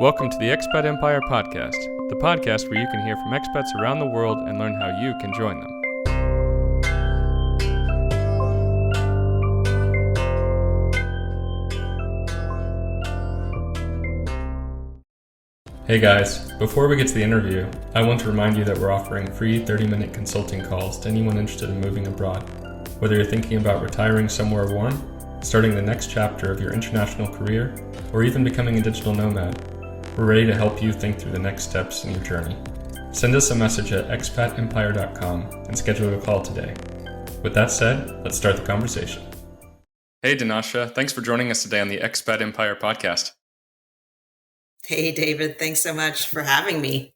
Welcome to the Expat Empire Podcast, the podcast where you can hear from expats around the world and learn how you can join them. Hey guys, before we get to the interview, I want to remind you that we're offering free 30-minute consulting calls to anyone interested in moving abroad. Whether you're thinking about retiring somewhere warm, starting the next chapter of your international career, or even becoming a digital nomad, we're ready to help you think through the next steps in your journey. Send us a message at expatempire.com and schedule a call today. With that said, let's start the conversation. Hey Dinasha, thanks for joining us today on the Expat Empire Podcast. Hey, David. Thanks so much for having me.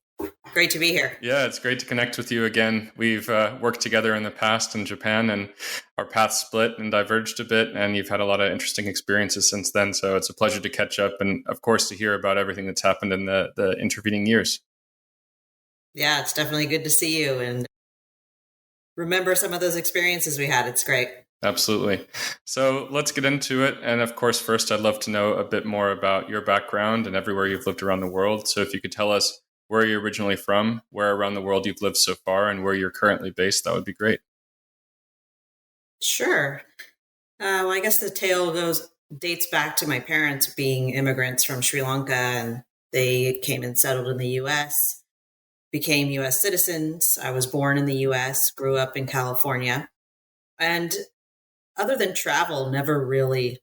Great to be here. Yeah, it's great to connect with you again. We've worked together in the past in Japan, and our paths split and diverged a bit, and you've had a lot of interesting experiences since then. So it's a pleasure to catch up and, of course, to hear about everything that's happened in the intervening years. Yeah, it's definitely good to see you and remember some of those experiences we had. It's great. Absolutely. So let's get into it. And of course, first, I'd love to know a bit more about your background and everywhere you've lived around the world. So if you could tell us where you're originally from, where around the world you've lived so far, and where you're currently based, that would be great. Sure. Well, I guess the tale dates back to my parents being immigrants from Sri Lanka, and they came and settled in the U.S., became U.S. citizens. I was born in the U.S., grew up in California, and other than travel, never really,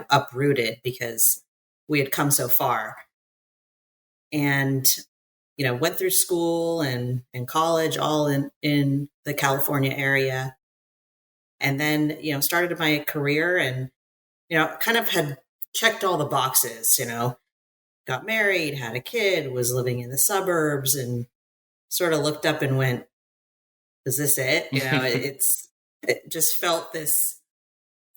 uprooted because we had come so far. And, went through school and college all in the California area. And then, started my career and, kind of had checked all the boxes, got married, had a kid, was living in the suburbs, and sort of looked up and went, is this it? It just felt this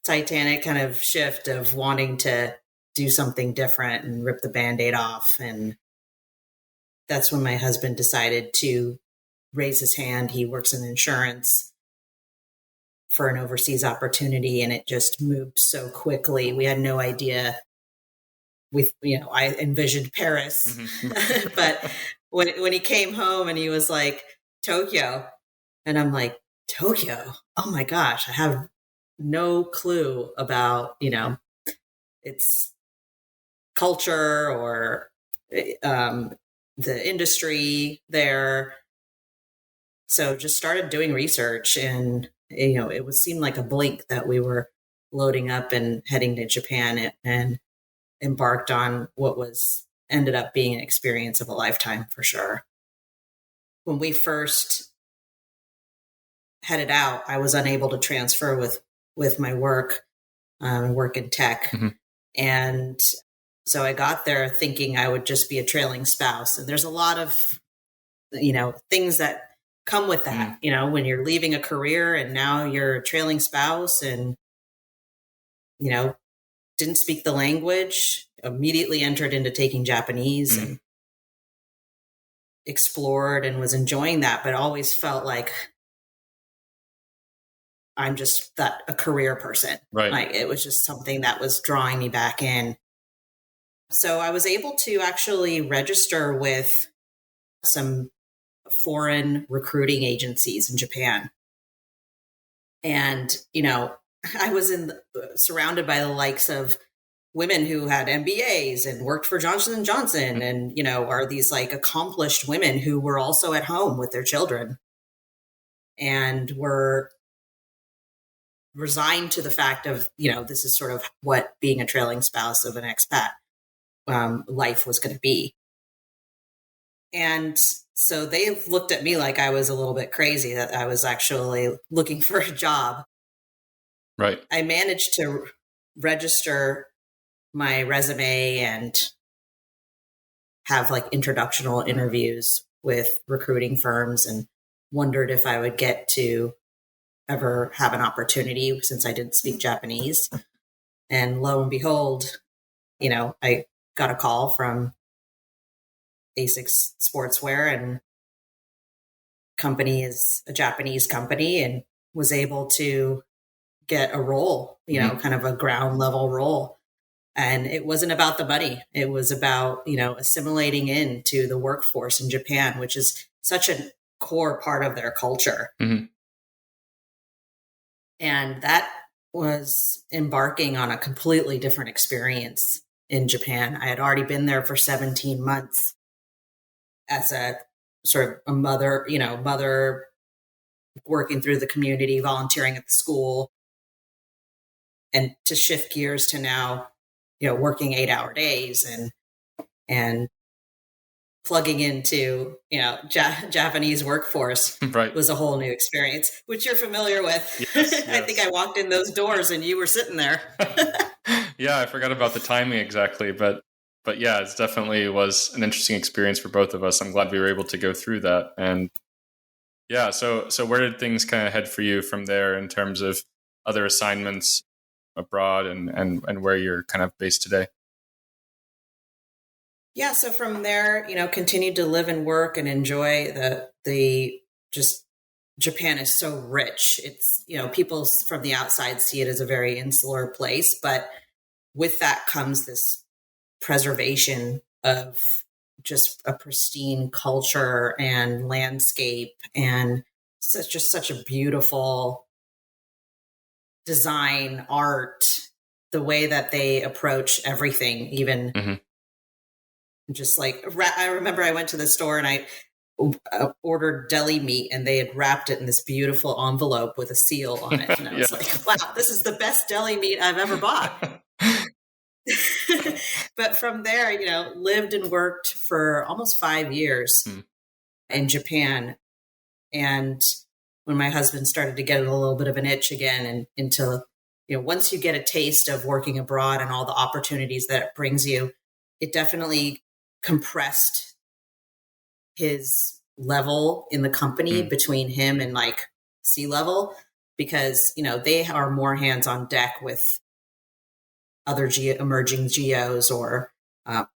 Titanic kind of shift of wanting to do something different and rip the Band-Aid off. And that's when my husband decided to raise his hand. He works in insurance for an overseas opportunity, and it just moved so quickly. We had no idea. I envisioned Paris, Mm-hmm. but when he came home and he was like, Tokyo, and I'm like, Tokyo? Oh my gosh, I have no clue about, its culture or the industry there. So just started doing research, and it seemed like a blink that we were loading up and heading to Japan and embarked on what ended up being an experience of a lifetime for sure. When we first headed out, I was unable to transfer with my work in tech. Mm-hmm. And so I got there thinking I would just be a trailing spouse. And there's a lot of, things that come with that, when you're leaving a career and now you're a trailing spouse and, didn't speak the language, immediately entered into taking Japanese and explored and was enjoying that, but always felt like I'm just a career person. Right. Like it was just something that was drawing me back in. So I was able to actually register with some foreign recruiting agencies in Japan. And, I was surrounded by the likes of women who had MBAs and worked for Johnson & Johnson and, are these like accomplished women who were also at home with their children and were resigned to the fact of, this is sort of what being a trailing spouse of an expat life was going to be. And so they looked at me like I was a little bit crazy, that I was actually looking for a job. Right. I managed to register my resume and have like introductional interviews with recruiting firms and wondered if I would get to ever have an opportunity since I didn't speak Japanese. And lo and behold, I got a call from ASICS Sportswear, and company is a Japanese company, and was able to get a role, kind of a ground level role And it wasn't about the money. It was about, assimilating into the workforce in Japan, which is such a core part of their culture. Mm-hmm. And that was embarking on a completely different experience in Japan. I had already been there for 17 months as a sort of a mother working through the community, volunteering at the school, and to shift gears to now, working 8-hour days and plugging into, Japanese workforce Right. was a whole new experience, which you're familiar with. Yes. I think I walked in those doors and you were sitting there. Yeah, I forgot about the timing exactly, but yeah, it definitely was an interesting experience for both of us. I'm glad we were able to go through that. And yeah, so where did things kind of head for you from there in terms of other assignments abroad and where you're kind of based today? Yeah, so from there, continued to live and work and enjoy the just Japan is so rich. It's, people from the outside see it as a very insular place, but with that comes this preservation of just a pristine culture and landscape and such a beautiful design, art, the way that they approach everything, even Mm-hmm. just like I remember I went to the store and I ordered deli meat and they had wrapped it in this beautiful envelope with a seal on it. And I was like, wow, this is the best deli meat I've ever bought. But from there, lived and worked for almost 5 years in Japan. And when my husband started to get a little bit of an itch again and into, once you get a taste of working abroad and all the opportunities that it brings you, it definitely compressed his level in the company between him and like C-level, because, they are more hands on deck with other emerging geos or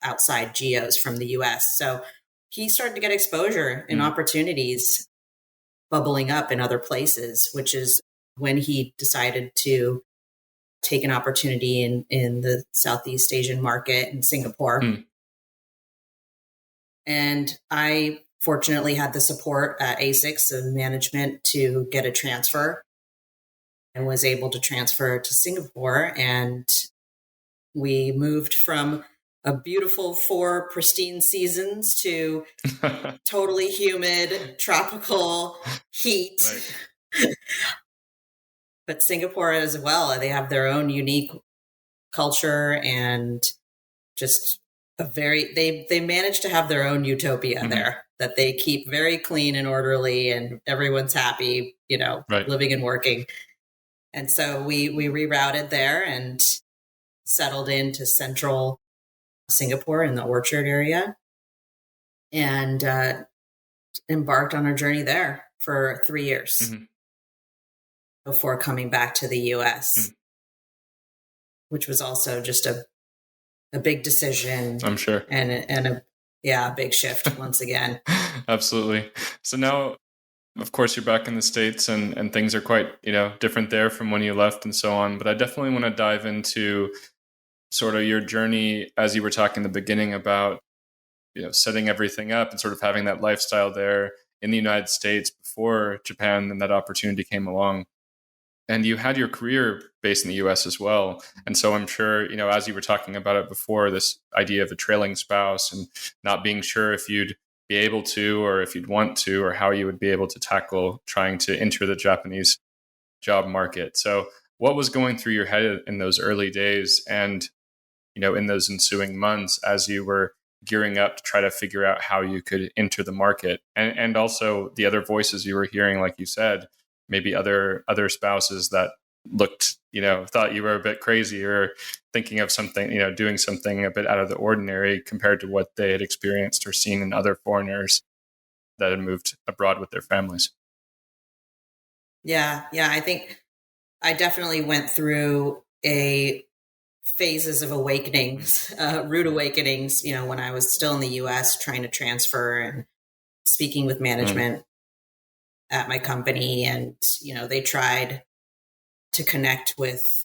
outside geos from the US. So he started to get exposure and opportunities bubbling up in other places, which is when he decided to take an opportunity in the Southeast Asian market in Singapore. And I fortunately had the support at ASICS and management to get a transfer and was able to transfer to Singapore. And we moved from a beautiful 4 pristine seasons to totally humid, tropical heat. Right. But Singapore as well, they have their own unique culture and just they manage to have their own utopia there that they keep very clean and orderly and everyone's happy, right. living and working. And so we rerouted there and settled into central Singapore in the Orchard area and embarked on our journey there for 3 years before coming back to the US, which was also just a big decision. I'm sure. And a big shift once again. Absolutely. So now, of course, you're back in the States and things are quite, different there from when you left and so on. But I definitely want to dive into sort of your journey as you were talking in the beginning about, setting everything up and sort of having that lifestyle there in the United States before Japan and that opportunity came along. And you had your career based in the US as well. And so I'm sure, as you were talking about it before, this idea of a trailing spouse and not being sure if you'd be able to or if you'd want to or how you would be able to tackle trying to enter the Japanese job market. So what was going through your head in those early days and, in those ensuing months as you were gearing up to try to figure out how you could enter the market and also the other voices you were hearing, like you said, maybe other spouses that looked, thought you were a bit crazy or thinking of something, doing something a bit out of the ordinary compared to what they had experienced or seen in other foreigners that had moved abroad with their families. Yeah. I think I definitely went through phases of awakenings, rude awakenings, when I was still in the US trying to transfer and speaking with management at my company. And, they tried to connect with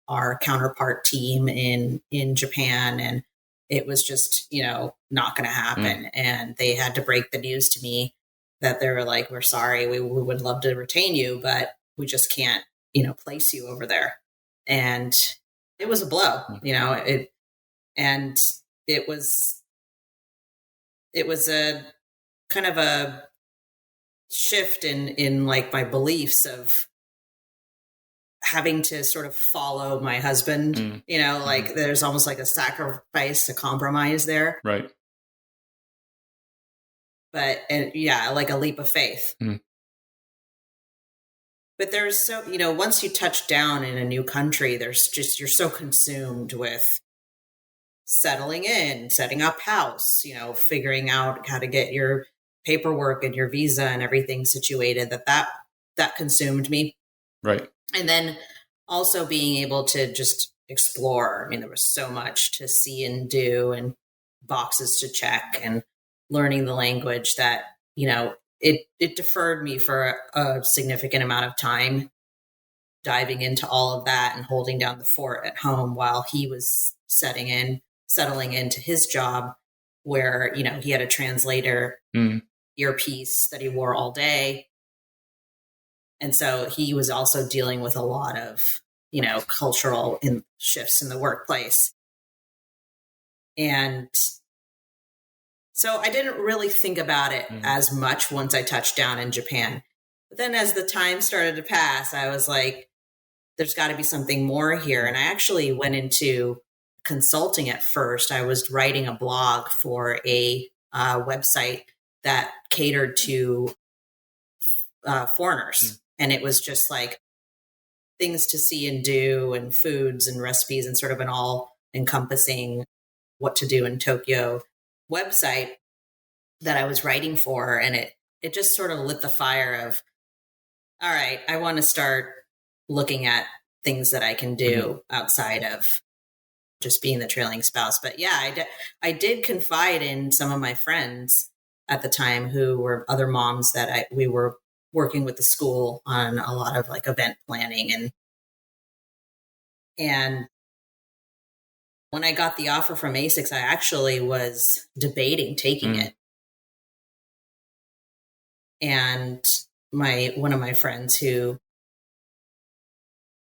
our counterpart team in Japan, and it was just, not going to happen. And they had to break the news to me that they were like, we're sorry, we would love to retain you, but we just can't, place you over there. And it was a blow, and it was a kind of a shift in like my beliefs of having to sort of follow my husband, like there's almost like a sacrifice, a compromise there. Right. But, like a leap of faith. But there's once you touch down in a new country, you're so consumed with settling in, setting up house, figuring out how to get your paperwork and your visa and everything situated, that consumed me. Right. And then also being able to just explore. I mean, there was so much to see and do and boxes to check and learning the language that, it deferred me for a significant amount of time diving into all of that and holding down the fort at home while he was settling into his job where, he had a translator earpiece that he wore all day. And so he was also dealing with a lot of, cultural shifts in the workplace. And so I didn't really think about it as much once I touched down in Japan. But then as the time started to pass, I was like, there's got to be something more here. And I actually went into consulting at first. I was writing a blog for a website that catered to foreigners. And it was just like things to see and do and foods and recipes and sort of an all encompassing what to do in Tokyo website that I was writing for. And it just sort of lit the fire of, all right, I want to start looking at things that I can do outside of just being the trailing spouse. But yeah, I did confide in some of my friends at the time who were other moms that we were working with the school on a lot of like event planning and when I got the offer from ASICS, I actually was debating taking it. And one of my friends who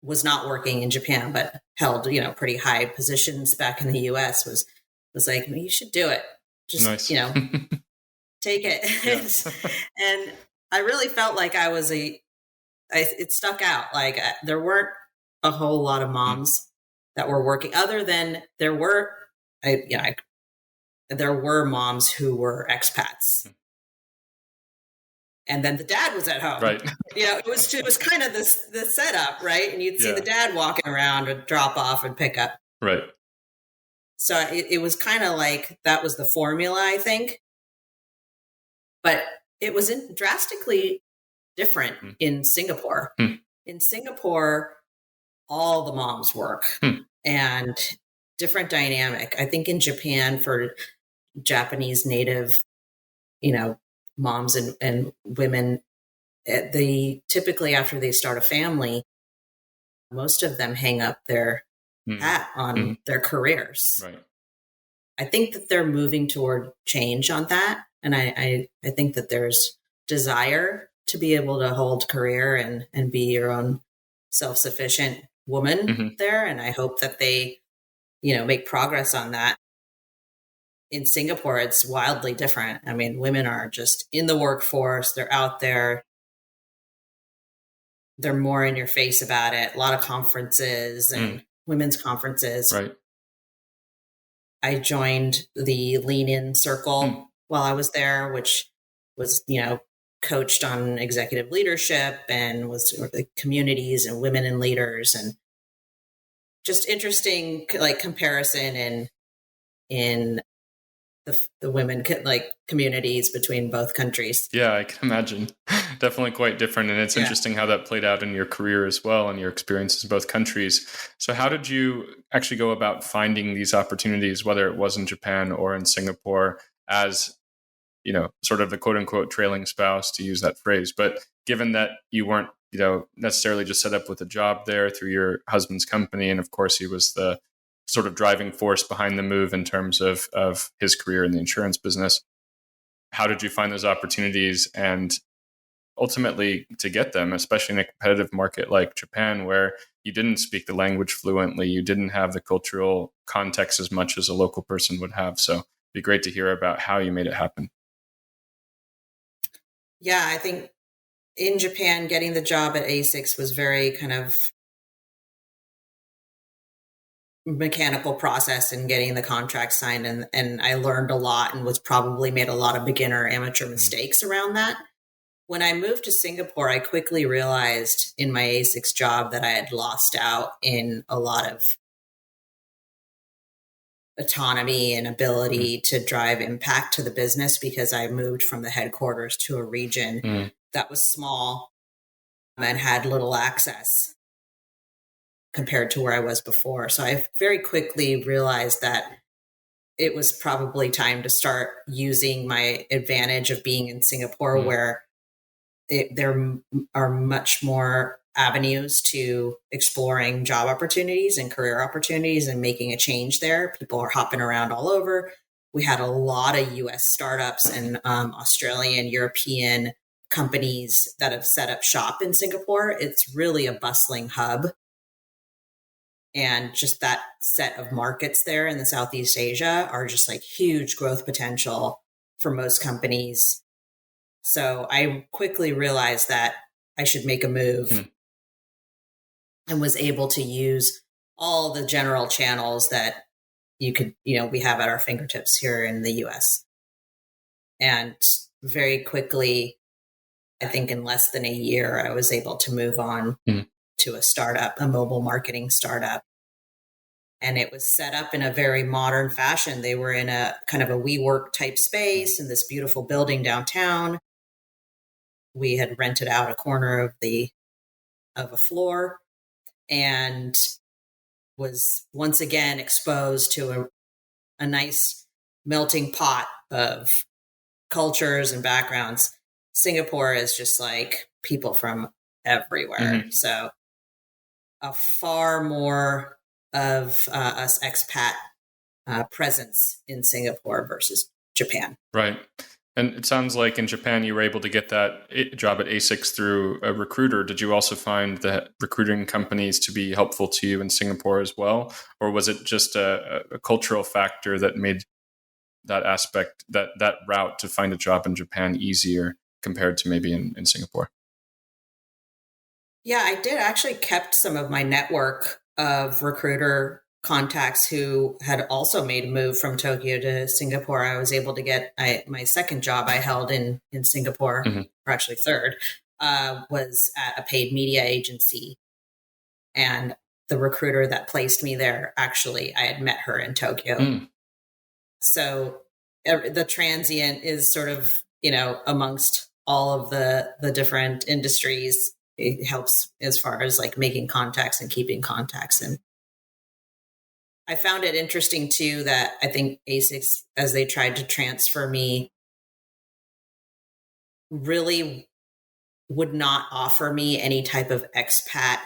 was not working in Japan, but held, pretty high positions back in the US was like, well, you should do it. Just, nice. Take it. Yes. And I really felt like it stuck out. Like there weren't a whole lot of moms that were working other than there were moms who were expats. And then the dad was at home. Right. It was kind of the setup, right? And you'd see the dad walking around and drop off and pick up. Right. So it was kind of like that was the formula, I think. But it was drastically different in Singapore. In Singapore, all the moms work and different dynamic. I think in Japan for Japanese native, moms and women, they typically after they start a family, most of them hang up their hat on their careers. Right. I think that they're moving toward change on that. And I think that there's desire to be able to hold career and be your own self-sufficient woman there. And I hope that they, make progress on that. In Singapore, it's wildly different. I mean, women are just in the workforce. They're out there. They're more in your face about it. A lot of conferences and women's conferences. Right. I joined the Lean In Circle while I was there, which was, coached on executive leadership and was like communities and women and leaders and just interesting like comparison in the women like communities between both countries. Yeah, I can imagine. Definitely quite different. And it's interesting how that played out in your career as well and your experiences in both countries. So how did you actually go about finding these opportunities, whether it was in Japan or in Singapore, as, sort of the quote unquote trailing spouse, to use that phrase? But given that you weren't necessarily just set up with a job there through your husband's company. And of course, he was the sort of driving force behind the move in terms of his career in the insurance business. How did you find those opportunities and ultimately to get them, especially in a competitive market like Japan, where you didn't speak the language fluently, you didn't have the cultural context as much as a local person would have? So it'd be great to hear about how you made it happen. Yeah, I think in Japan, getting the job at ASICS was very kind of mechanical process and getting the contract signed. And I learned a lot and was probably made a lot of beginner amateur mistakes around that. When I moved to Singapore, I quickly realized in my ASICS job that I had lost out in a lot of autonomy and ability to drive impact to the business because I moved from the headquarters to a region that was small and had little access compared to where I was before. So I very quickly realized that it was probably time to start using my advantage of being in Singapore, where there are much more avenues to exploring job opportunities and career opportunities and making a change there. People are hopping around all over. We had a lot of US startups and Australian, European companies that have set up shop in Singapore. It's really a bustling hub. And just that set of markets there in the Southeast Asia are just like huge growth potential for most companies. So I quickly realized that I should make a move and was able to use all the general channels that we have at our fingertips here in the US. And very quickly, I think in less than a year, I was able to move on to a startup, a mobile marketing startup. And it was set up in a very modern fashion. They were in a kind of a WeWork type space in this beautiful building downtown. We had rented out a corner of a floor and was once again exposed to a nice melting pot of cultures and backgrounds. Singapore is just like people from everywhere. So a far more of us expat presence in Singapore versus Japan. Right. And it sounds like in Japan, you were able to get that job at ASICS through a recruiter. Did you also find the recruiting companies to be helpful to you in Singapore as well? Or was it just a cultural factor that made that aspect, that route to find a job in Japan easier compared to maybe in Singapore? Yeah, I did actually kept some of my network of recruiter contacts who had also made a move from Tokyo to Singapore. I was able to get my second job I held in Singapore, or actually third, was at a paid media agency. And the recruiter that placed me there, actually, I had met her in Tokyo. So the transient is sort of, amongst all of the different industries. It helps as far as like making contacts and keeping contacts. And I found it interesting too that I think ASICS, as they tried to transfer me, really would not offer me any type of expat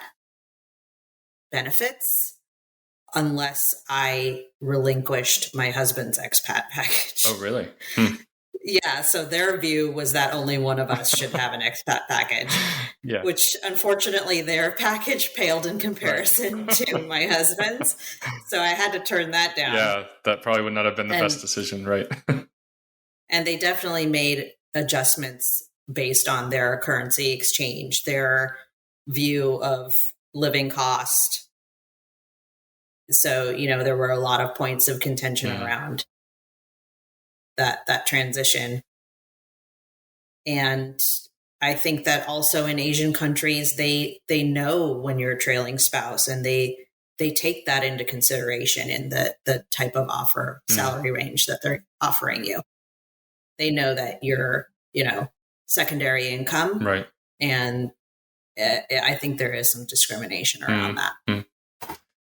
benefits unless I relinquished my husband's expat package. Oh, really? Yeah, so their view was that only one of us should have an expat package, which unfortunately their package paled in comparison to my husband's. So I had to turn that down. Yeah, that probably would not have been the best decision, right? And they definitely made adjustments based on their currency exchange, their view of living cost. So, there were a lot of points of contention around that transition. And I think that also in Asian countries, they know when you're a trailing spouse, and they take that into consideration in the type of offer salary range that they're offering you. They know that you're, secondary income. Right. And I think there is some discrimination around that.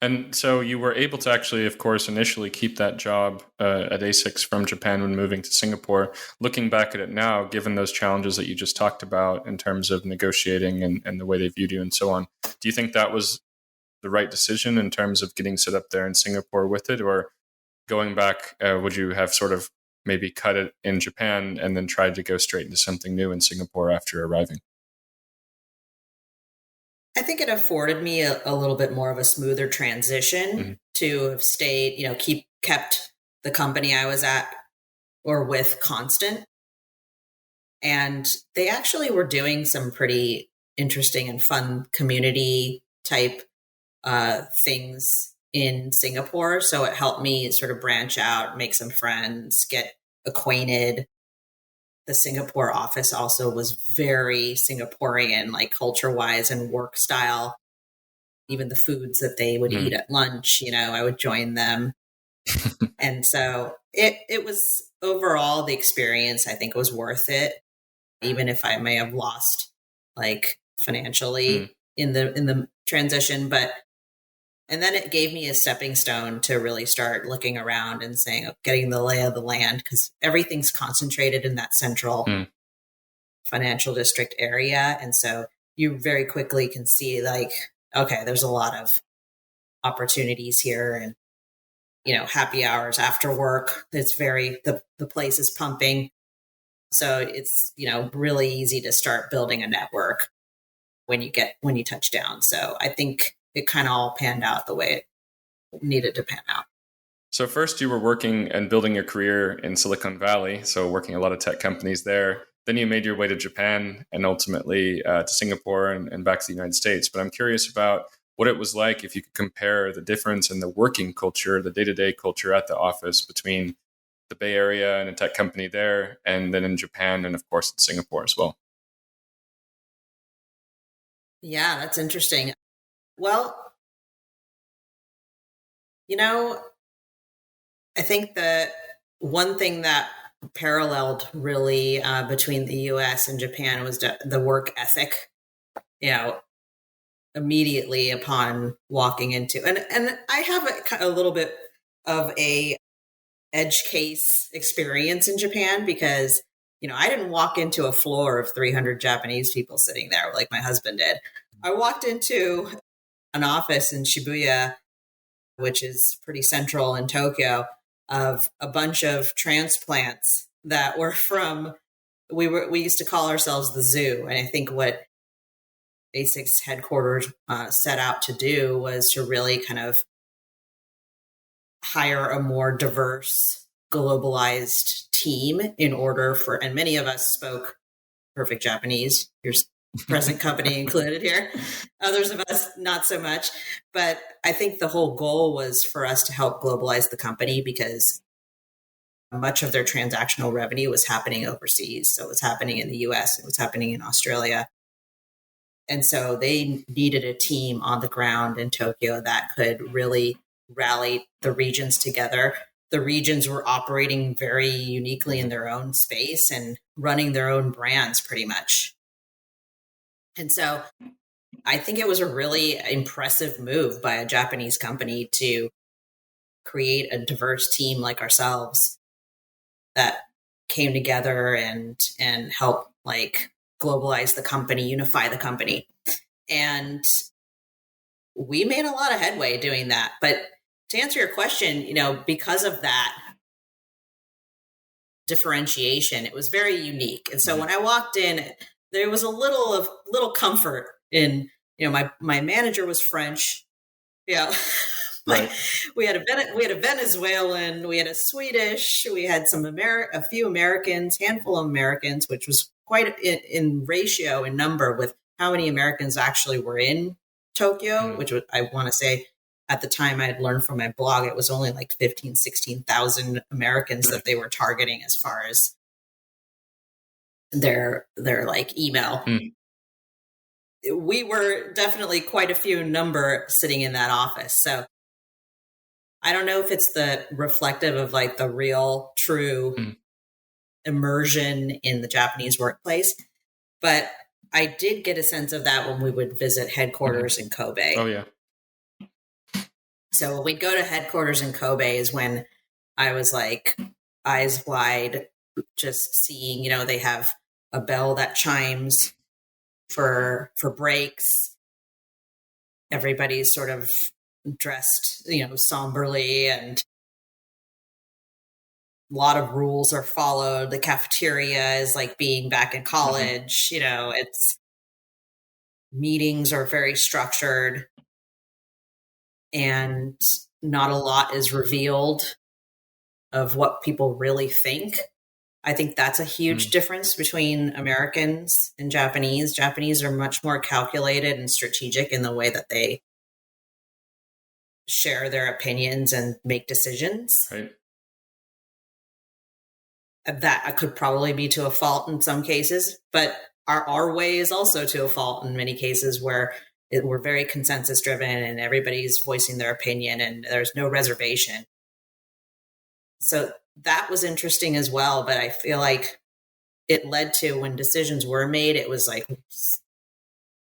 And so you were able to actually, of course, initially keep that job at ASICS from Japan when moving to Singapore. Looking back at it now, given those challenges that you just talked about in terms of negotiating and the way they viewed you and so on, do you think that was the right decision in terms of getting set up there in Singapore with it? Or going back, would you have sort of maybe cut it in Japan and then tried to go straight into something new in Singapore after arriving? I think it afforded me a little bit more of a smoother transition to have stayed, kept the company I was at or with constant. And they actually were doing some pretty interesting and fun community type things in Singapore. So it helped me sort of branch out, make some friends, get acquainted. The Singapore office also was very Singaporean, like culture wise and work style. Even the foods that they would eat at lunch, I would join them. And so it was overall the experience, I think, was worth it, even if I may have lost like financially in the transition. And then it gave me a stepping stone to really start looking around and saying, getting the lay of the land, because everything's concentrated in that central financial district area. And so you very quickly can see like, okay, there's a lot of opportunities here and, happy hours after work. It's the place is pumping. So it's, really easy to start building a network when you touch down. So I think it kind of all panned out the way it needed to pan out. So first you were working and building your career in Silicon Valley, so working a lot of tech companies there. Then you made your way to Japan and ultimately to Singapore and back to the United States. But I'm curious about what it was like, if you could compare the difference in the working culture, the day-to-day culture at the office between the Bay Area and a tech company there, and then in Japan and of course in Singapore as well. Yeah, that's interesting. Well, I think the one thing that paralleled really between the US and Japan was the work ethic, immediately upon walking into, and I have a little bit of a edge case experience in Japan because, I didn't walk into a floor of 300 Japanese people sitting there like my husband did. I walked into an office in Shibuya, which is pretty central in Tokyo, of a bunch of transplants that were we used to call ourselves the zoo. And I think what ASICS headquarters set out to do was to really kind of hire a more diverse, globalized team in order for, and many of us spoke perfect Japanese. Here's present company included here. Others of us, not so much. But I think the whole goal was for us to help globalize the company because much of their transactional revenue was happening overseas. So it was happening in the US, it was happening in Australia. And so they needed a team on the ground in Tokyo that could really rally the regions together. The regions were operating very uniquely in their own space and running their own brands pretty much. And so I think it was a really impressive move by a Japanese company to create a diverse team like ourselves that came together and help like globalize the company, unify the company. And we made a lot of headway doing that. But to answer your question, because of that differentiation, it was very unique. And so when I walked in, there was a little comfort in, my manager was French. Yeah. Right. We had a Venezuelan, we had a Swedish, we had a few Americans, handful of Americans, which was quite in ratio in number with how many Americans actually were in Tokyo, which I want to say at the time I had learned from my blog, it was only like 15, 16,000 Americans that they were targeting as far as their like email. We were definitely quite a few number sitting in that office. So I don't know if it's the reflective of like the real true immersion in the Japanese workplace, but I did get a sense of that when we would visit headquarters in Kobe. Oh yeah. So we'd go to headquarters in Kobe is when I was like eyes wide, just seeing, they have a bell that chimes for breaks. Everybody's sort of dressed, somberly, and a lot of rules are followed. The cafeteria is like being back in college. It's meetings are very structured and not a lot is revealed of what people really think. I think that's a huge difference between Americans and Japanese. Japanese are much more calculated and strategic in the way that they share their opinions and make decisions. Right. That could probably be to a fault in some cases, but our way is also to a fault in many cases where we're very consensus driven and everybody's voicing their opinion and there's no reservation. So that was interesting as well, but I feel like it led to, when decisions were made, it was like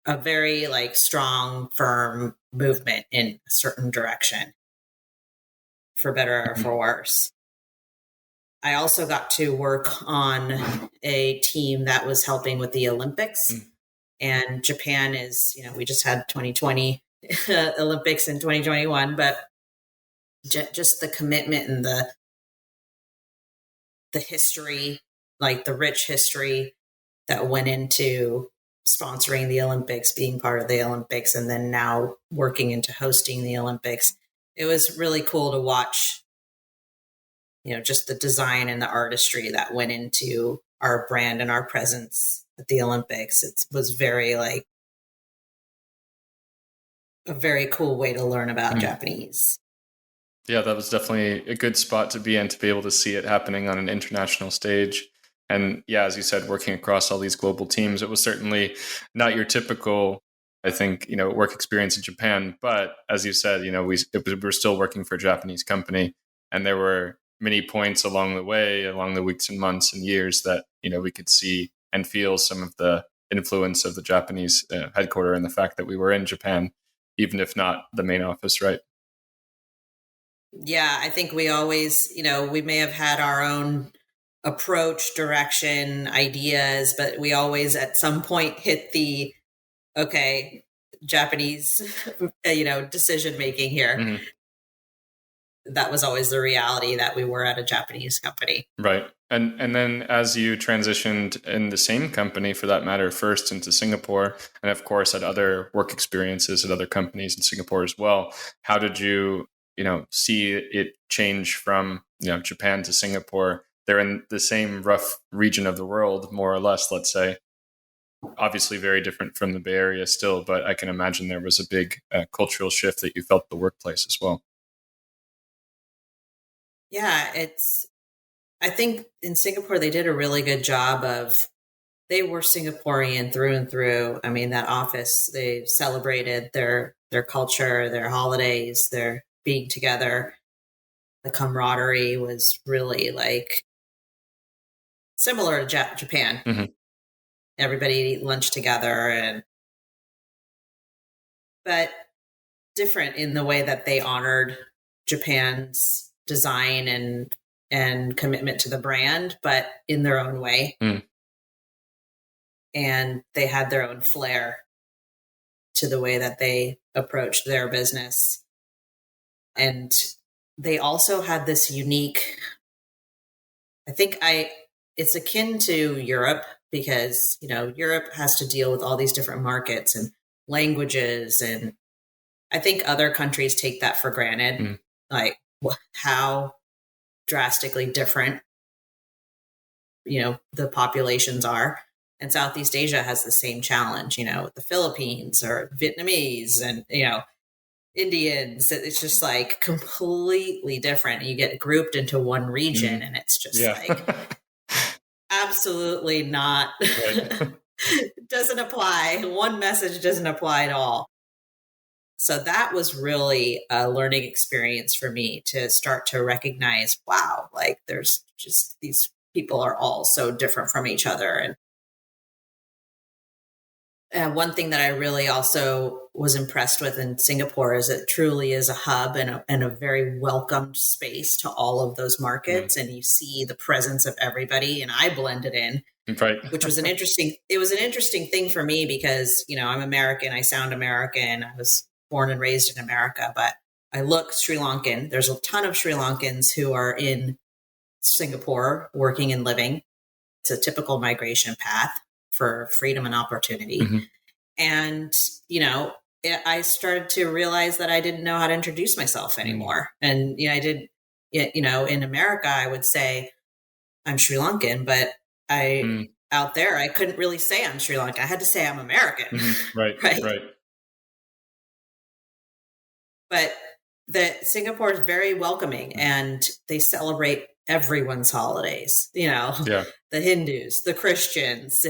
a very like strong, firm movement in a certain direction, for better or for worse. I also got to work on a team that was helping with the Olympics. And Japan is, we just had 2020 Olympics in 2021, but just the commitment and the history, like the rich history that went into sponsoring the Olympics, being part of the Olympics, and then now working into hosting the Olympics. It was really cool to watch, just the design and the artistry that went into our brand and our presence at the Olympics. It was very like a very cool way to learn about Japanese. Yeah, that was definitely a good spot to be in, to be able to see it happening on an international stage. And yeah, as you said, working across all these global teams, it was certainly not your typical, I think, work experience in Japan. But as you said, we're still working for a Japanese company, and there were many points along the way, along the weeks and months and years, that, we could see and feel some of the influence of the Japanese headquarters and the fact that we were in Japan, even if not the main office, right? Yeah, I think we always, we may have had our own approach, direction, ideas, but we always at some point hit the, Japanese, decision making here. Mm-hmm. That was always the reality, that we were at a Japanese company. Right. And then as you transitioned in the same company, for that matter, first into Singapore, and of course had other work experiences at other companies in Singapore as well, how did you, see it change from, Japan to Singapore? They're in the same rough region of the world, more or less, let's say. Obviously very different from the Bay Area still, but I can imagine there was a big cultural shift that you felt at the workplace as well. Yeah, I think in Singapore, they did a really good job they were Singaporean through and through. I mean, that office, they celebrated their culture, their holidays, their being together. The camaraderie was really like similar to Japan. Mm-hmm. Everybody ate lunch together, but different in the way that they honored Japan's design and commitment to the brand, but in their own way. And they had their own flair to the way that they approached their business. And they also had this unique, I think it's akin to Europe, because, Europe has to deal with all these different markets and languages. And I think other countries take that for granted, like how drastically different, the populations are. And Southeast Asia has the same challenge, the Philippines or Vietnamese and, Indians. It's just like completely different. You get grouped into one region and it's just like absolutely not, doesn't apply. One message doesn't apply at all. So that was really a learning experience for me, to start to recognize, wow, like there's just, these people are all so different from each other. And one thing that I really also was impressed with in Singapore is it truly is a hub and a very welcomed space to all of those markets. And you see the presence of everybody, and I blended in, right. which was an interesting thing for me because, I'm American. I sound American. I was born and raised in America, but I look Sri Lankan. There's a ton of Sri Lankans who are in Singapore working and living. It's a typical migration path for freedom and opportunity. Mm-hmm. And, I started to realize that I didn't know how to introduce myself anymore. And, I did, in America, I would say I'm Sri Lankan, but out there, I couldn't really say I'm Sri Lankan. I had to say I'm American. Mm-hmm. Right. Right. But Singapore is very welcoming, and they celebrate everyone's holidays, the Hindus, the Christians.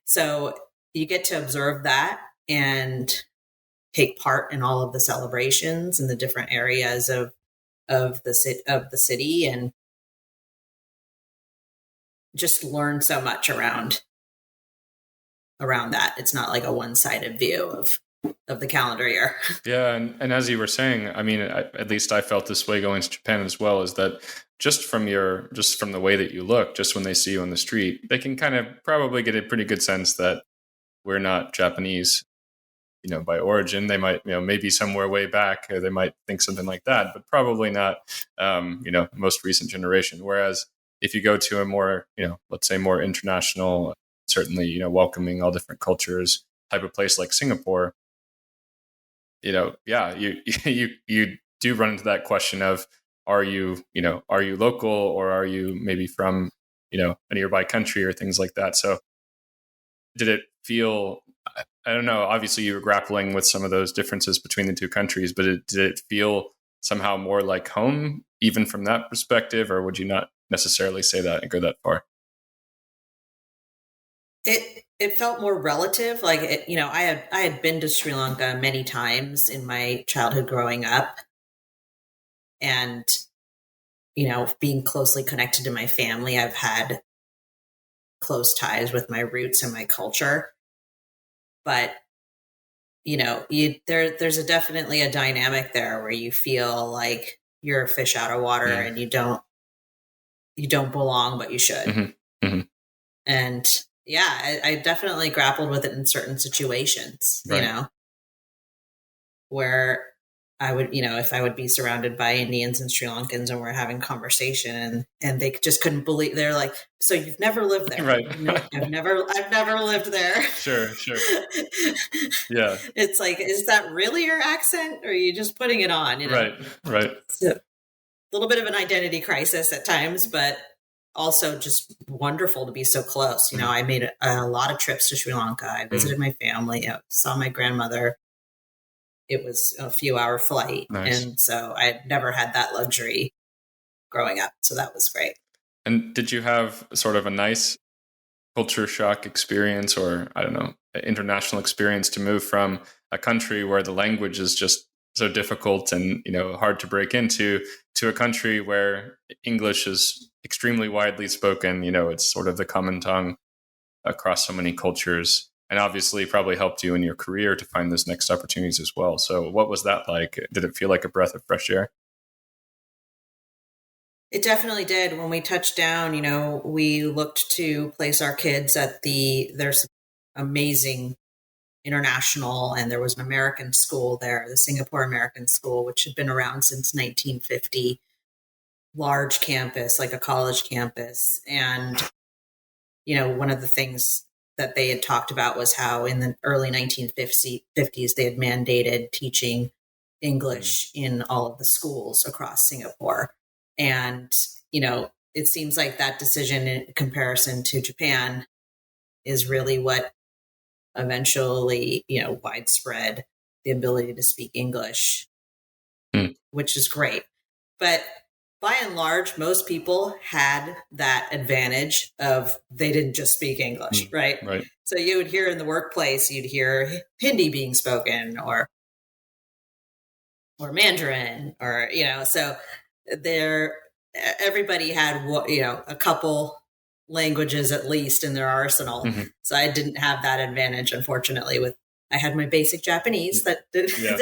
So you get to observe that and take part in all of the celebrations in the different areas of the city, and just learn so much around that. It's not like a one-sided view of the calendar year. Yeah. And as you were saying, I mean, at least I felt this way going to Japan as well, is that just from the way that you look, just when they see you on the street, they can kind of probably get a pretty good sense that we're not Japanese, by origin. They might, maybe somewhere way back, they might think something like that, but probably not, most recent generation. Whereas if you go to a more, let's say more international, certainly, welcoming all different cultures type of place like Singapore, you do run into that question of, are you local, or are you maybe from, a nearby country or things like that? So did it feel, I don't know, obviously you were grappling with some of those differences between the two countries, but did it feel somehow more like home, even from that perspective, or would you not necessarily say that and go that far? It felt more relative. Like, I had been to Sri Lanka many times in my childhood growing up, and, being closely connected to my family, I've had close ties with my roots and my culture. But, there's definitely a dynamic there where you feel like you're a fish out of water, and you don't belong, but you should. Mm-hmm. Mm-hmm. And I definitely grappled with it in certain situations, right. Where I would, if I would be surrounded by Indians and Sri Lankans and we're having conversation, and they just couldn't believe, they're like, so you've never lived there. Right. No, I've never lived there. Sure. Yeah. It's like, is that really your accent, or are you just putting it on? Right. So, a little bit of an identity crisis at times, but also just wonderful to be so close. I made a lot of trips to Sri Lanka. I visited my family, saw my grandmother. It was a few-hour flight. Nice. And so I had never had that luxury growing up. So that was great. And did you have sort of a nice culture shock experience, or, I don't know, international experience, to move from a country where the language is just so difficult and, hard to break into, to a country where English is extremely widely spoken? It's sort of the common tongue across so many cultures, and obviously probably helped you in your career to find those next opportunities as well. So what was that like? Did it feel like a breath of fresh air? It definitely did. When we touched down, we looked to place our kids at there's amazing international, and there was an American school there, the Singapore American School, which had been around since 1950. Large campus, like a college campus. And, one of the things that they had talked about was how in the early 1950s, they had mandated teaching English in all of the schools across Singapore. And, it seems like that decision in comparison to Japan is really what eventually, widespread the ability to speak English, which is great. But by and large, most people had that advantage of they didn't just speak English, right? Right. So you would hear in the workplace, you'd hear Hindi being spoken, or Mandarin, or, so everybody had, a couple languages at least in their arsenal. Mm-hmm. So I didn't have that advantage, unfortunately, with I had my basic Japanese that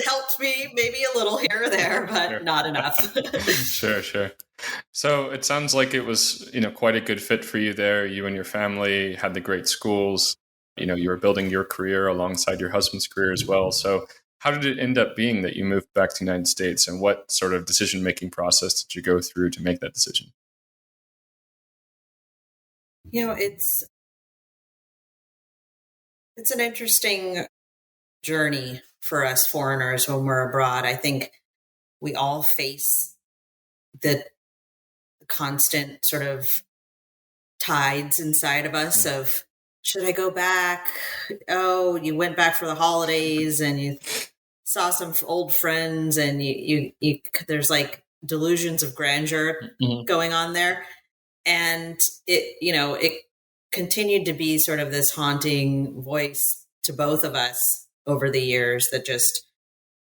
helped me maybe a little here or there, but not enough. Sure. So it sounds like it was, quite a good fit for you there. You and your family had the great schools. You were building your career alongside your husband's career as well. So how did it end up being that you moved back to the United States, and what sort of decision-making process did you go through to make that decision? It's an interesting journey for us foreigners when we're abroad. I think we all face the constant sort of tides inside of us of, should I go back? Oh, you went back for the holidays and you saw some old friends, and you there's like delusions of grandeur going on there. And it continued to be sort of this haunting voice to both of us over the years that just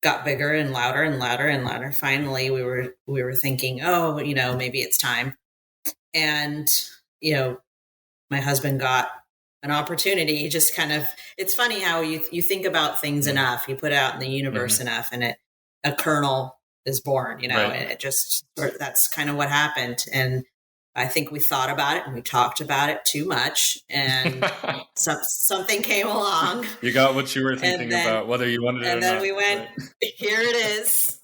got bigger and louder and louder and louder. Finally, we were thinking, oh, maybe it's time. And, my husband got an opportunity. Just kind of, it's funny how you think about things enough, you put it out in the universe enough, and a kernel is born, right. And it just, that's kind of what happened. And I think we thought about it and we talked about it too much, and something came along. You got what you were thinking about, whether you wanted it or not. And then we went, here it is.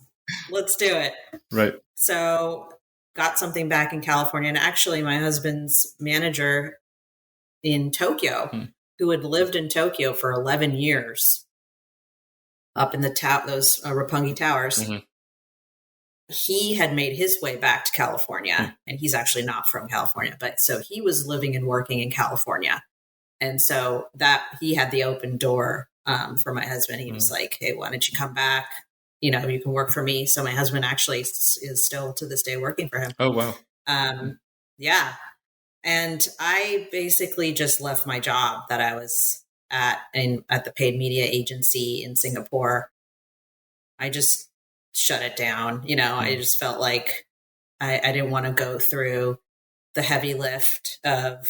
Let's do it. Right. So got something back in California. And actually my husband's manager in Tokyo, who had lived in Tokyo for 11 years up in those Roppongi Towers, he had made his way back to California, and he's actually not from California, but so he was living and working in California. And so that he had the open door for my husband. He was like, hey, why don't you come back? You can work for me. So my husband actually is still to this day working for him. Oh, wow. Yeah. And I basically just left my job that I was at the paid media agency in Singapore. I just shut it down. I just felt like I didn't want to go through the heavy lift of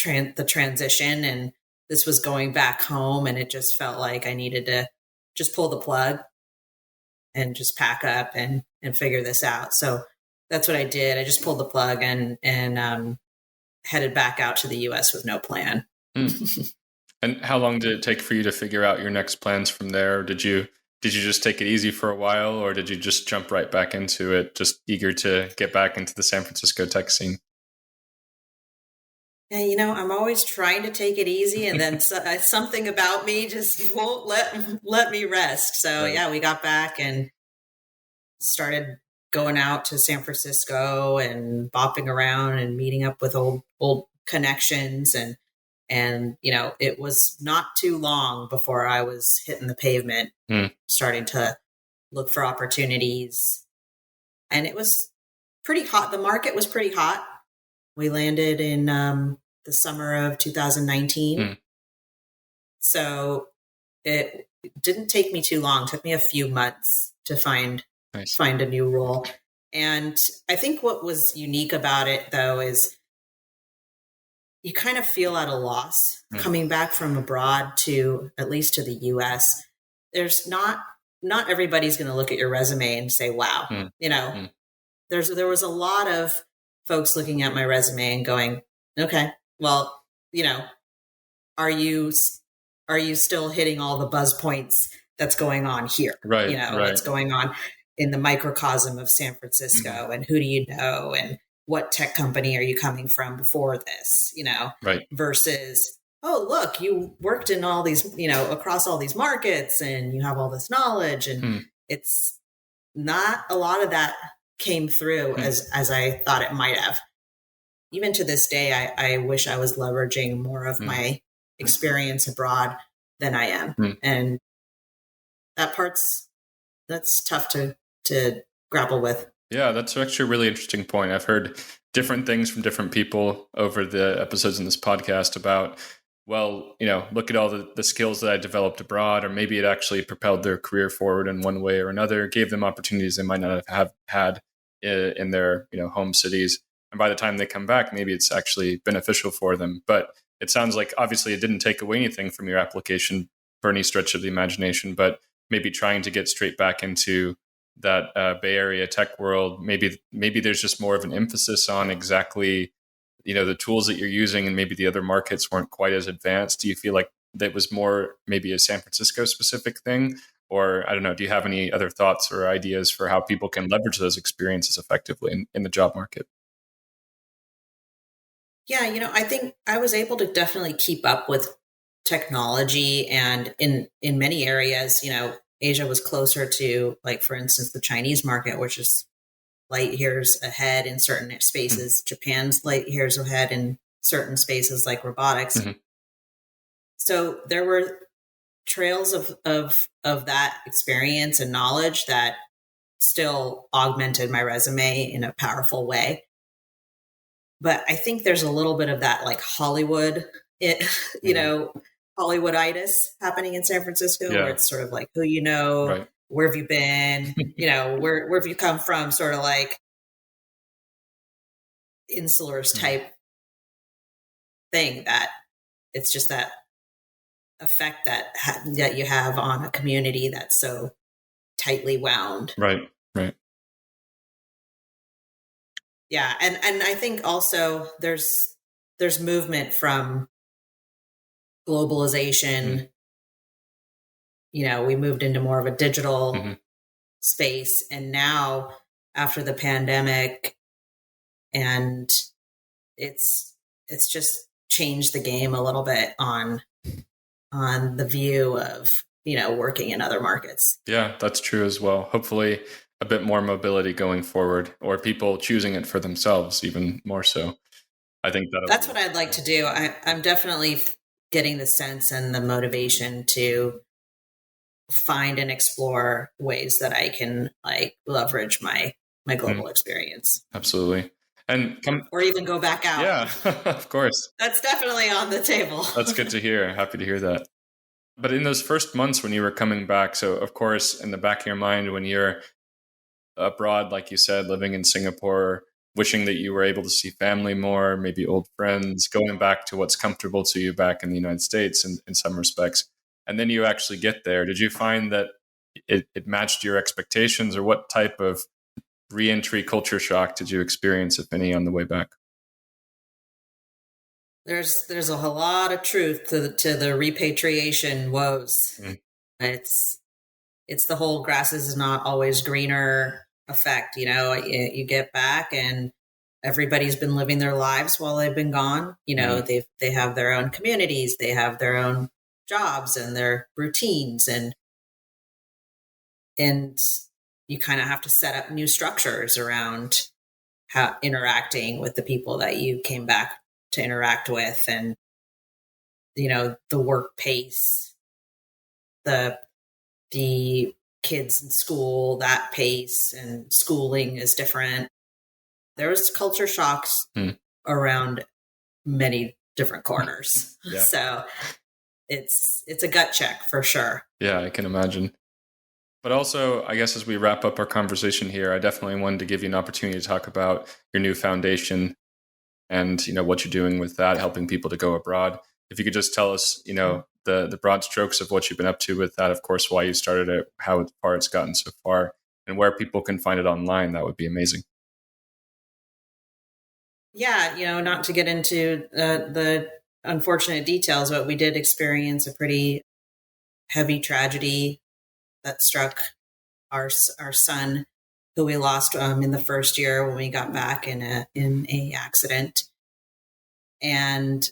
the transition. And this was going back home, and it just felt like I needed to just pull the plug and just pack up and figure this out. So that's what I did. I just pulled the plug and headed back out to the US with no plan. And how long did it take for you to figure out your next plans from there? Did you just take it easy for a while, or did you just jump right back into it, just eager to get back into the San Francisco tech scene? And, I'm always trying to take it easy, and then something about me just won't let me rest. So yeah, we got back and started going out to San Francisco and bopping around and meeting up with old connections. And, it was not too long before I was hitting the pavement, starting to look for opportunities. And it was pretty hot. The market was pretty hot. We landed in the summer of 2019. So it didn't take me too long. It took me a few months to find a new role. And I think what was unique about it, though, is you kind of feel at a loss coming back from abroad to, at least to the US. There's not everybody's going to look at your resume and say, wow, there was a lot of folks looking at my resume and going, okay, well, are you still hitting all the buzz points that's going on here? Right. What's going on in the microcosm of San Francisco, and who do you know? And what tech company are you coming from before this, right. Versus, oh, look, you worked in all these, across all these markets, and you have all this knowledge. And it's not a lot of that came through as I thought it might have. Even to this day, I wish I was leveraging more of my experience abroad than I am. And that's tough to grapple with. Yeah, that's actually a really interesting point. I've heard different things from different people over the episodes in this podcast about, well, look at all the skills that I developed abroad, or maybe it actually propelled their career forward in one way or another, gave them opportunities they might not have had in their home cities. And by the time they come back, maybe it's actually beneficial for them. But it sounds like obviously it didn't take away anything from your application for any stretch of the imagination, but maybe trying to get straight back into that Bay Area tech world. Maybe there's just more of an emphasis on exactly, the tools that you're using, and maybe the other markets weren't quite as advanced. Do you feel like that was more maybe a San Francisco specific thing? Or I don't know, do you have any other thoughts or ideas for how people can leverage those experiences effectively in the job market? Yeah, I think I was able to definitely keep up with technology, and in many areas, Asia was closer to, like, for instance, the Chinese market, which is light years ahead in certain spaces. Japan's light years ahead in certain spaces like robotics. Mm-hmm. So there were trails of that experience and knowledge that still augmented my resume in a powerful way. But I think there's a little bit of that, like, Hollywood, Hollywooditis happening in San Francisco, where it's sort of like, who right. Where have you been, where have you come from, sort of like insulars type thing, that it's just that effect that you have on a community that's so tightly wound. Right. Yeah. And I think also there's movement from globalization. We moved into more of a digital space, and now after the pandemic, and it's just changed the game a little bit on the view of, working in other markets. Yeah, that's true as well. Hopefully a bit more mobility going forward, or people choosing it for themselves even more so. I think that's what I'd like to do. I'm definitely getting the sense and the motivation to find and explore ways that I can, like, leverage my global experience. Absolutely. Or even go back out. Yeah, of course. That's definitely on the table. That's good to hear. Happy to hear that. But in those first months when you were coming back, so of course, in the back of your mind, when you're abroad, like you said, living in Singapore, wishing that you were able to see family more, maybe old friends, going back to what's comfortable to you back in the United States in some respects. And then you actually get there. Did you find that it matched your expectations, or what type of re-entry culture shock did you experience, if any, on the way back? There's a whole lot of truth to the repatriation woes. It's the whole grass is not always greener effect. You get back and everybody's been living their lives while they've been gone. They have their own communities, they have their own jobs and their routines, and you kind of have to set up new structures around how interacting with the people that you came back to interact with, and the work pace, the kids in school, that pace and schooling is different. There's culture shocks around many different corners. So it's a gut check for sure. Yeah, I can imagine. But also, I guess as we wrap up our conversation here, I definitely wanted to give you an opportunity to talk about your new foundation and, what you're doing with that, helping people to go abroad. If you could just tell us, the broad strokes of what you've been up to with that, of course, why you started it, how far it's gotten so far, and where people can find it online, that would be amazing. Yeah, not to get into the unfortunate details, but we did experience a pretty heavy tragedy that struck our son, who we lost in the first year when we got back in a accident. And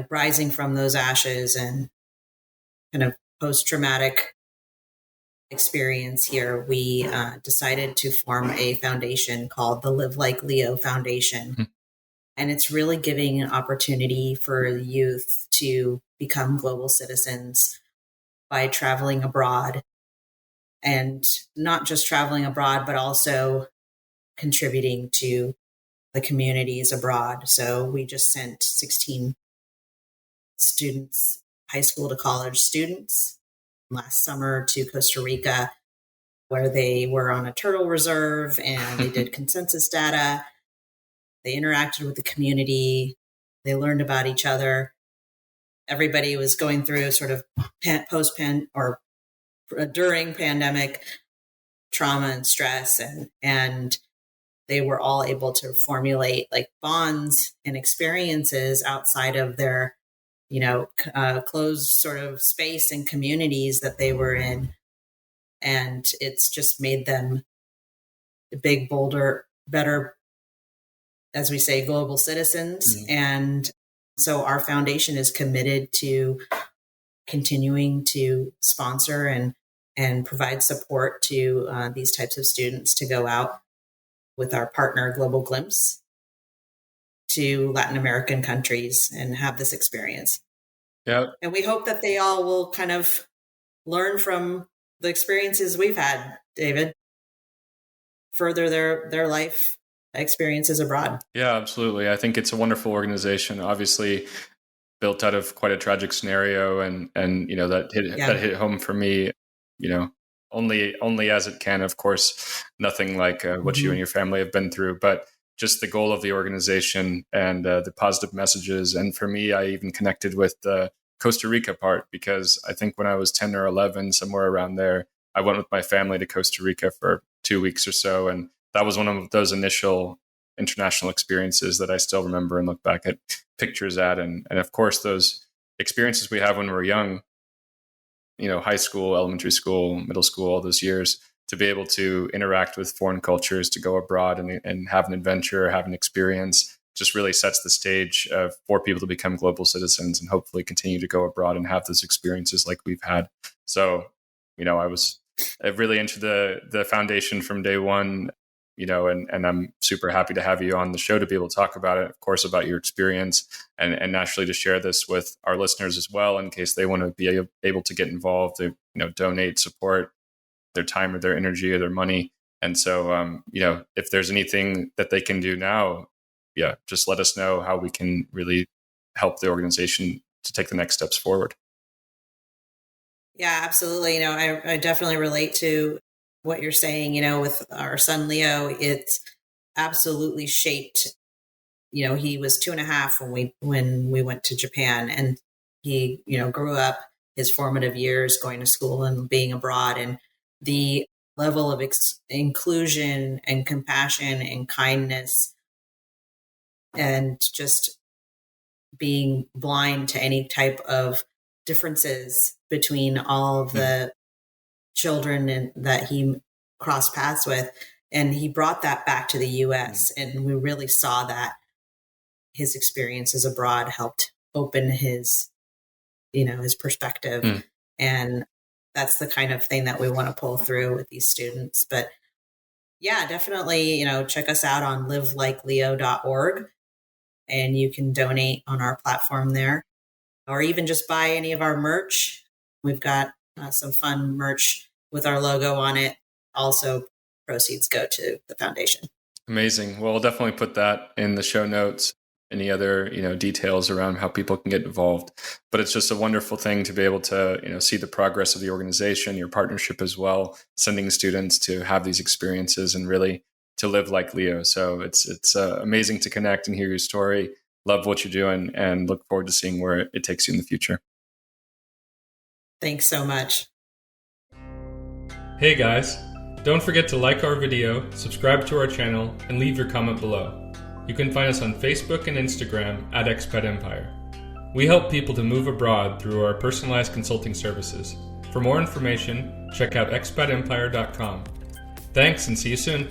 rising from those ashes and kind of post-traumatic experience here, we decided to form a foundation called the Live Like Leo Foundation. And it's really giving an opportunity for youth to become global citizens by traveling abroad, and not just traveling abroad, but also contributing to the communities abroad. So we just sent 16 students, high school to college students, last summer to Costa Rica, where they were on a turtle reserve and they did consensus data. They interacted with the community. They learned about each other. everybody was going through sort of post-pan or during pandemic trauma and stress, and they were all able to formulate like bonds and experiences outside of their, closed sort of space and communities that they were in. And it's just made them big, bolder, better, as we say, global citizens. Mm-hmm. And so our foundation is committed to continuing to sponsor and provide support to these types of students to go out with our partner Global Glimpse to Latin American countries and have this experience. Yeah. And we hope that they all will kind of learn from the experiences we've had, David, further their life experiences abroad. Yeah, absolutely. I think it's a wonderful organization, obviously built out of quite a tragic scenario, and that hit home for me, only as it can, of course, nothing like what you and your family have been through, but just the goal of the organization and the positive messages. And for me, I even connected with the Costa Rica part, because I think when I was 10 or 11, somewhere around there, I went with my family to Costa Rica for 2 weeks or so. And that was one of those initial international experiences that I still remember and look back at pictures at. And of course, those experiences we have when we're young, high school, elementary school, middle school, all those years, to be able to interact with foreign cultures, to go abroad and have an adventure, have an experience, just really sets the stage for people to become global citizens and hopefully continue to go abroad and have those experiences like we've had. So, I was really into the foundation from day one, and I'm super happy to have you on the show to be able to talk about it, of course, about your experience and naturally to share this with our listeners as well, in case they want to be able to get involved, to, donate, support their time or their energy or their money. And so, if there's anything that they can do now, just let us know how we can really help the organization to take the next steps forward. Yeah, absolutely. I definitely relate to what you're saying, with our son, Leo. It's absolutely shaped, he was 2.5 when we went to Japan, and he, grew up his formative years going to school and being abroad, and the level of inclusion and compassion and kindness and just being blind to any type of differences between all of the children that he crossed paths with. And he brought that back to the US. And we really saw that his experiences abroad helped open his perspective. And that's the kind of thing that we want to pull through with these students. But yeah, definitely, check us out on livelikeleo.org, and you can donate on our platform there, or even just buy any of our merch. We've got some fun merch with our logo on it. Also, proceeds go to the foundation. Amazing. Well, we'll definitely put that in the show notes. Any other, details around how people can get involved. But it's just a wonderful thing to be able to, see the progress of the organization, your partnership as well, sending students to have these experiences and really to live like Leo. So it's amazing to connect and hear your story. Love what you're doing and look forward to seeing where it takes you in the future. Thanks so much. Hey guys, don't forget to like our video, subscribe to our channel, and leave your comment below. You can find us on Facebook and Instagram at Expat Empire. We help people to move abroad through our personalized consulting services. For more information, check out expatempire.com. Thanks and see you soon.